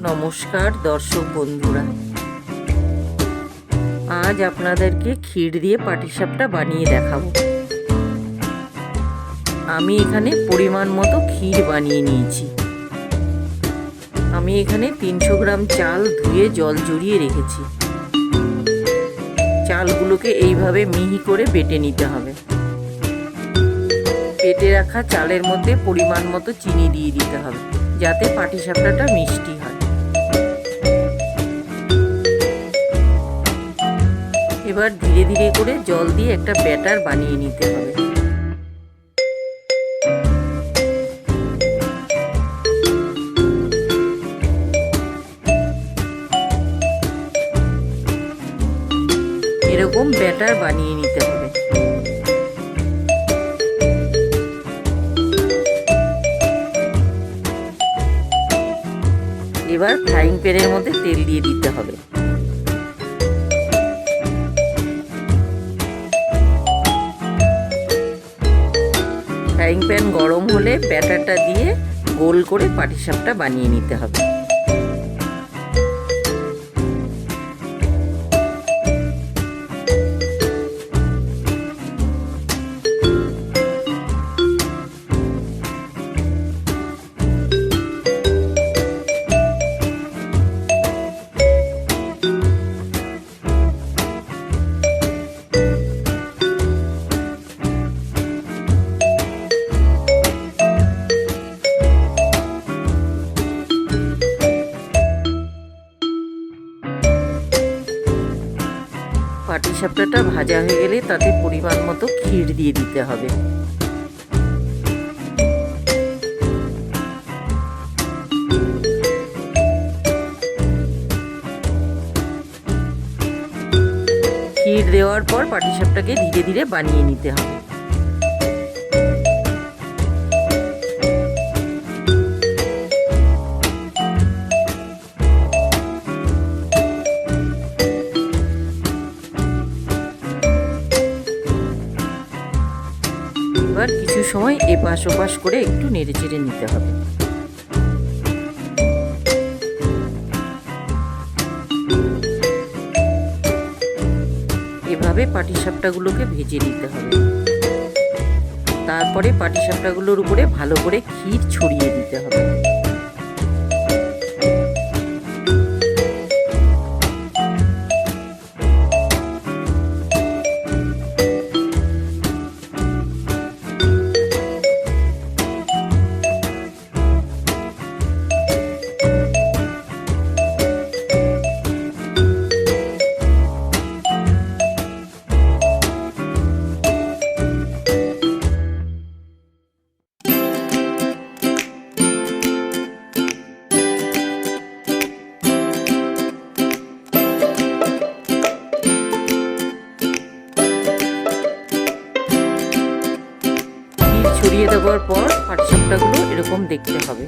নমস্কার দর্শক বন্ধুরা, আজ আপনাদেরকে ক্ষীর দিয়ে পাটিসাপটা বানিয়ে দেখাবো। আমি এখানে পরিমাণ মতো ক্ষীর বানিয়ে নিয়েছি। আমি এখানে 300 গ্রাম চাল ধুয়ে জল ঝরিয়ে রেখেছি। চালগুলোকে এইভাবে মিহি করে বেটে নিতে হবে। বেটে রাখা চালের মধ্যে পরিমাণ মতো চিনি দিয়ে দিতে হবে, যাতে পাটিসাপটাটা মিষ্টি হয়। এবার ধীরে ধীরে করে জল দিয়ে একটা ব্যাটার বানিয়ে নিতে হবে। এরকম ব্যাটার বানিয়ে নিতে হবে। এবার ফ্রাইং প্যানের মধ্যে তেল দিয়ে দিতে হবে। ফ্রাইং প্যান গরম হলে ব্যাটারটা দিয়ে গোল করে পাটিসাপটা বানিয়ে নিতে হবে। পাটিসাপটাটা ভাজা হয়ে গেলে তাতে পরিমাণ মতো ক্ষীর দিয়ে দিতে হবে। ক্ষীর দেওয়ার পর পাটিসাপটাকে ধীরে ধীরে বানিয়ে নিতে হবে। এবার কিছু সময় এপাশ ওপাশ করে একটু নেড়ে চেড়ে নিতে হবে। এভাবে পাটিসাপটাগুলোকে ভেজে নিতে হবে। তারপরে পাটিসাপটাগুলোর উপরে ভালো করে ক্ষীর ছড়িয়ে দিতে হবে। ছড়িয়ে দেওয়ার পর পাটিসাপটাগুলো এরকম দেখতে হবে।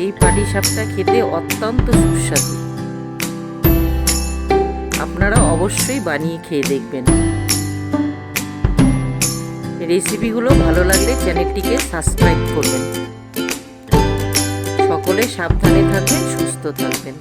এই পাটিসাপটা খেতে অত্যন্ত সুস্বাদু। আপনারা অবশ্যই বানিয়ে খেয়ে দেখবেন। রেসিপিগুলো ভালো লাগলে চ্যানেলটিকে সাবস্ক্রাইব করবেন। সকলে সাবধানে থাকবেন, সুস্থ থাকবেন।